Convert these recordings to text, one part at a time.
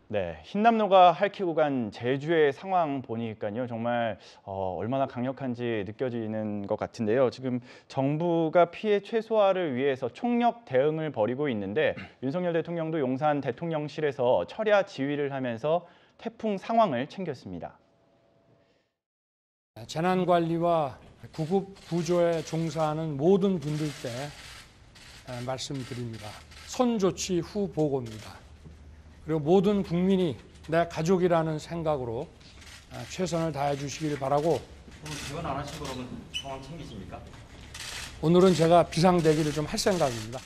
네, 흰남노가 핥히고 간 제주의 상황 보니까요, 정말 얼마나 강력한지 느껴지는 것 같은데요. 지금 정부가 피해 최소화를 위해서 총력 대응을 벌이고 있는데 윤석열 대통령도 용산 대통령실에서 철야 지휘를 하면서 태풍 상황을 챙겼습니다. 재난관리와 구급 구조에 종사하는 모든 분들께 말씀드립니다. 선조치 후 보고입니다. 그리고 모든 국민이 내 가족이라는 생각으로 최선을 다해 주시길 바라고. 오늘 지원 안 하신 거라면 상황 챙기십니까? 오늘은 제가 비상대기를 좀 할 생각입니다.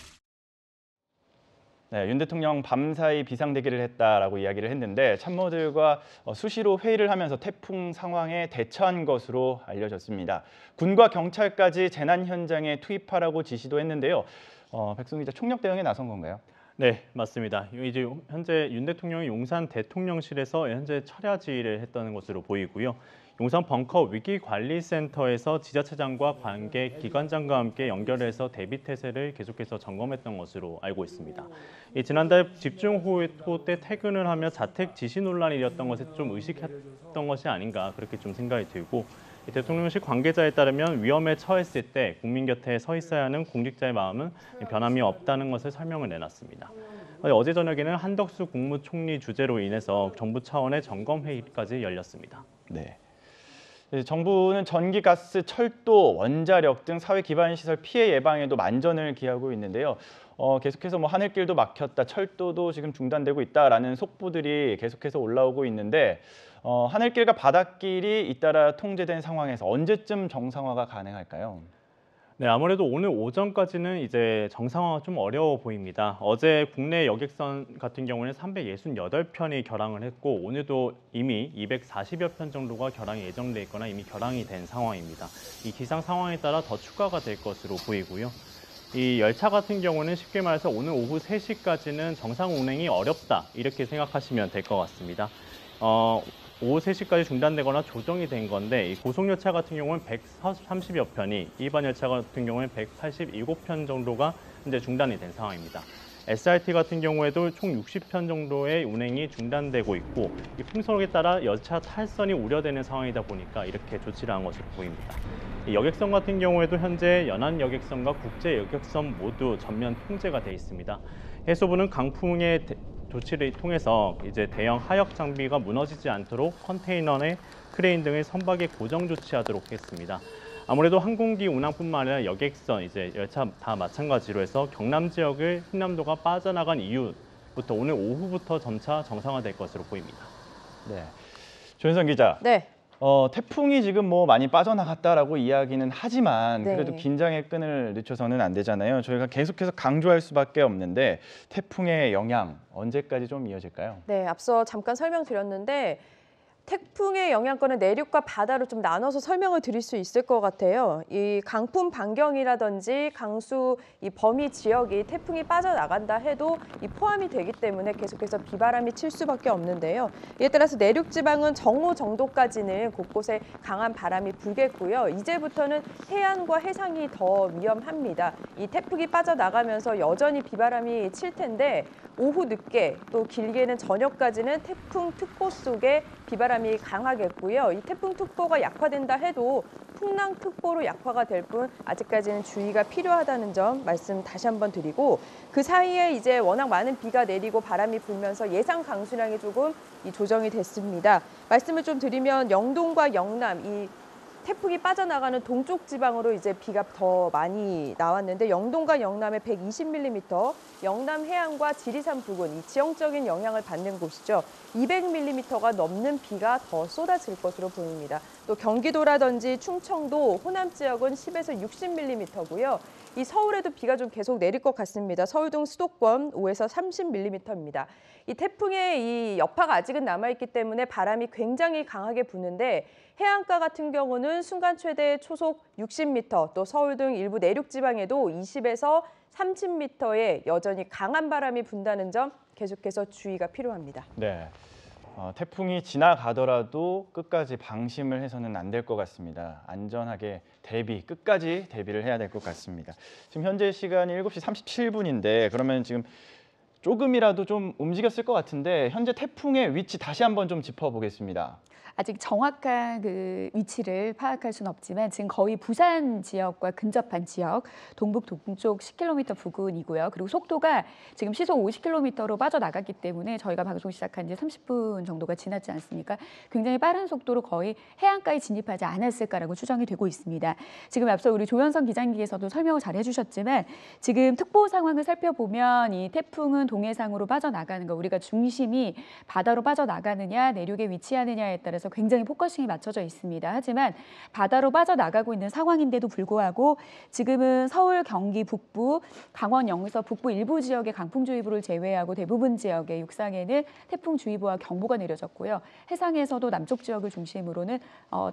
네, 윤 대통령 밤사이 비상대기를 했다라고 이야기를 했는데 참모들과 수시로 회의를 하면서 태풍 상황에 대처한 것으로 알려졌습니다. 군과 경찰까지 재난 현장에 투입하라고 지시도 했는데요. 백승 기자, 총력 대응에 나선 건가요? 네, 맞습니다. 이제 현재 윤 대통령이 용산 대통령실에서 현재 철야 지휘를 했다는 것으로 보이고요. 용산 벙커 위기관리센터에서 지자체장과 관계 기관장과 함께 연결해서 대비 태세를 계속해서 점검했던 것으로 알고 있습니다. 지난달 집중호우 때 퇴근을 하며 자택 지시 논란이 일었던 것에 좀 의식했던 것이 아닌가 그렇게 좀 생각이 들고, 대통령실 관계자에 따르면 위험에 처했을 때 국민 곁에 서 있어야 하는 공직자의 마음은 변함이 없다는 것을 설명을 내놨습니다. 어제 저녁에는 한덕수 국무총리 주재로 인해서 정부 차원의 점검 회의까지 열렸습니다. 네. 정부는 전기, 가스, 철도, 원자력 등 사회 기반 시설 피해 예방에도 만전을 기하고 있는데요. 계속해서 하늘길도 막혔다, 철도도 지금 중단되고 있다라는 속보들이 계속해서 올라오고 있는데 하늘길과 바닷길이 잇따라 통제된 상황에서 언제쯤 정상화가 가능할까요? 네, 아무래도 오늘 오전까지는 이제 정상화가 좀 어려워 보입니다. 어제 국내 여객선 같은 경우는 368편이 결항을 했고, 오늘도 이미 240여 편 정도가 결항이 예정돼 있거나 이미 결항이 된 상황입니다. 이 기상 상황에 따라 더 추가가 될 것으로 보이고요. 이 열차 같은 경우는 쉽게 말해서 오늘 오후 3시까지는 정상 운행이 어렵다, 이렇게 생각하시면 될 것 같습니다. 오후 3시까지 중단되거나 조정이 된 건데, 이 고속열차 같은 경우는 130여 편이, 일반 열차 같은 경우는 187편 정도가 현재 중단이 된 상황입니다. SRT 같은 경우에도 총 60편 정도의 운행이 중단되고 있고, 이 풍속에 따라 열차 탈선이 우려되는 상황이다 보니까 이렇게 조치를 한 것으로 보입니다. 이 여객선 같은 경우에도 현재 연안 여객선과 국제 여객선 모두 전면 통제가 돼 있습니다. 해수부는 강풍의 조치를 통해서 이제 대형 하역 장비가 무너지지 않도록 컨테이너에 크레인 등을 선박에 고정 조치하도록 했습니다. 아무래도 항공기 운항뿐만 아니라 여객선, 이제 열차 다 마찬가지로 해서 경남 지역을 흰남노가 빠져나간 이후부터 오늘 오후부터 점차 정상화될 것으로 보입니다. 네, 조현선 기자. 네. 태풍이 지금 많이 빠져나갔다라고 이야기는 하지만 네. 그래도 긴장의 끈을 늦춰서는 안 되잖아요. 저희가 계속해서 강조할 수밖에 없는데 태풍의 영향 언제까지 좀 이어질까요? 네, 앞서 잠깐 설명드렸는데 태풍의 영향권은 내륙과 바다로 좀 나눠서 설명을 드릴 수 있을 것 같아요. 이 강풍 반경이라든지 강수 이 범위 지역이 태풍이 빠져나간다 해도 이 포함이 되기 때문에 계속해서 비바람이 칠 수밖에 없는데요. 이에 따라서 내륙 지방은 정오 정도까지는 곳곳에 강한 바람이 불겠고요. 이제부터는 해안과 해상이 더 위험합니다. 이 태풍이 빠져나가면서 여전히 비바람이 칠 텐데 오후 늦게 또 길게는 저녁까지는 태풍특보 속에 비바람이 강하겠고요. 이 태풍특보가 약화된다 해도 풍랑특보로 약화가 될 뿐 아직까지는 주의가 필요하다는 점 말씀 다시 한번 드리고, 그 사이에 이제 워낙 많은 비가 내리고 바람이 불면서 예상 강수량이 조금 조정이 됐습니다. 말씀을 좀 드리면 영동과 영남 이 태풍이 빠져나가는 동쪽 지방으로 이제 비가 더 많이 나왔는데 영동과 영남에 120mm, 영남 해안과 지리산 부근 이 지형적인 영향을 받는 곳이죠. 200mm가 넘는 비가 더 쏟아질 것으로 보입니다. 또 경기도라든지 충청도, 호남 지역은 10에서 60mm고요. 이 서울에도 비가 좀 계속 내릴 것 같습니다. 서울 등 수도권 5에서 30mm입니다. 이 태풍의 이 여파가 아직은 남아있기 때문에 바람이 굉장히 강하게 부는데 해안가 같은 경우는 순간 최대 초속 60m, 또 서울 등 일부 내륙 지방에도 20에서 30m의 여전히 강한 바람이 분다는 점 계속해서 주의가 필요합니다. 네. 태풍이 지나가더라도 끝까지 방심을 해서는 안 될 것 같습니다. 안전하게 끝까지 대비를 해야 될 것 같습니다. 지금 현재 시간이 7시 37분인데 그러면 지금 조금이라도 좀 움직였을 것 같은데 현재 태풍의 위치 다시 한번 좀 짚어보겠습니다. 아직 정확한 그 위치를 파악할 수는 없지만 지금 거의 부산 지역과 근접한 지역, 동북 동쪽 10km 부근이고요. 그리고 속도가 지금 시속 50km로 빠져나갔기 때문에 저희가 방송 시작한 지 30분 정도가 지났지 않습니까? 굉장히 빠른 속도로 거의 해안가에 진입하지 않았을까라고 추정이 되고 있습니다. 지금 앞서 우리 조현성 기자님께서도 설명을 잘 해주셨지만 지금 특보 상황을 살펴보면 이 태풍은 동해상으로 빠져나가는 거, 우리가 중심이 바다로 빠져나가느냐 내륙에 위치하느냐에 따라서 굉장히 포커싱이 맞춰져 있습니다. 하지만 바다로 빠져나가고 있는 상황인데도 불구하고 지금은 서울, 경기 북부, 강원, 영서 북부 일부 지역의 강풍주의보를 제외하고 대부분 지역의 육상에는 태풍주의보와 경보가 내려졌고요. 해상에서도 남쪽 지역을 중심으로는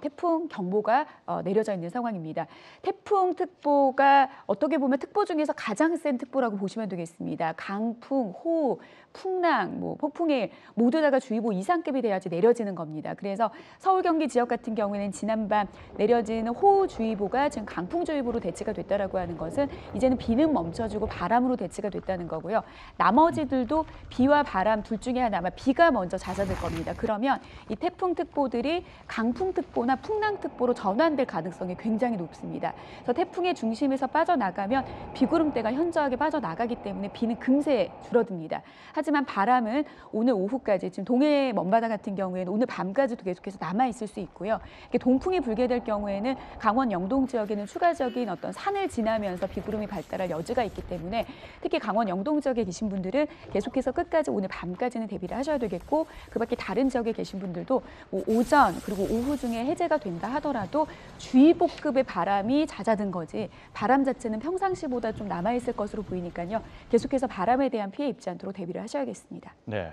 태풍 경보가 내려져 있는 상황입니다. 태풍특보가 어떻게 보면 특보 중에서 가장 센 특보라고 보시면 되겠습니다. 강풍, 호우, 풍랑, 폭풍에 모두 다가 주의보 이상급이 돼야지 내려지는 겁니다. 그래서 서울, 경기 지역 같은 경우에는 지난밤 내려지는 호우주의보가 지금 강풍주의보로 대치가 됐다라고 하는 것은 이제는 비는 멈춰주고 바람으로 대치가 됐다는 거고요. 나머지들도 비와 바람 둘 중에 하나, 아마 비가 먼저 잦아들 겁니다. 그러면 이 태풍특보들이 강풍특보나 풍랑특보로 전환될 가능성이 굉장히 높습니다. 그래서 태풍의 중심에서 빠져나가면 비구름대가 현저하게 빠져나가기 때문에 비는 금세 줄어듭니다. 하지만 바람은 오늘 오후까지, 지금 동해 먼바다 같은 경우에는 오늘 밤까지도 계속해서 남아있을 수 있고요. 동풍이 불게 될 경우에는 강원 영동 지역에는 추가적인 어떤 산을 지나면서 비구름이 발달할 여지가 있기 때문에 특히 강원 영동 지역에 계신 분들은 계속해서 끝까지 오늘 밤까지는 대비를 하셔야 되겠고, 그 밖에 다른 지역에 계신 분들도 오전 그리고 오후 중에 해제가 된다 하더라도 주의보급의 바람이 잦아든 거지 바람 자체는 평상시보다 좀 남아있을 것으로 보이니까요. 계속해서 바람에 대한 피해 입지 않도록 대비를 하셔야겠습니다. 네.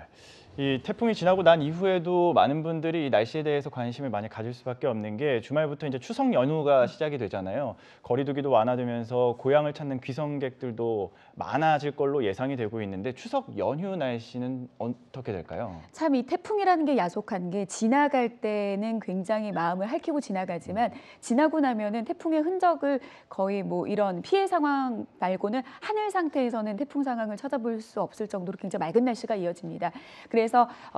이 태풍이 지나고 난 이후에도 많은 분들이 이 날씨에 대해서 관심을 많이 가질 수밖에 없는 게 주말부터 이제 추석 연휴가 시작이 되잖아요. 거리두기도 완화되면서 고향을 찾는 귀성객들도 많아질 걸로 예상이 되고 있는데 추석 연휴 날씨는 어떻게 될까요? 참 이 태풍이라는 게 야속한 게 지나갈 때는 굉장히 마음을 핥히고 지나가지만 지나고 나면은 태풍의 흔적을 거의 이런 피해 상황 말고는 하늘 상태에서는 태풍 상황을 찾아볼 수 없을 정도로 굉장히 맑은 날씨가 이어집니다. 그래서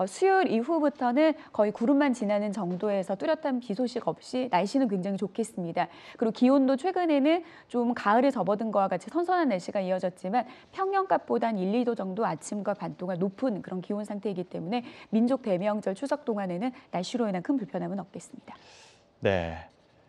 수요일 이후부터는 거의 구름만 지나는 정도에서 뚜렷한 비 소식 없이 날씨는 굉장히 좋겠습니다. 그리고 기온도 최근에는 좀 가을에 접어든 것과 같이 선선한 날씨가 이어졌지만 평년값보단 1, 2도 정도 아침과 밤 동안 높은 그런 기온 상태이기 때문에 민족 대명절 추석 동안에는 날씨로 인한 큰 불편함은 없겠습니다. 네.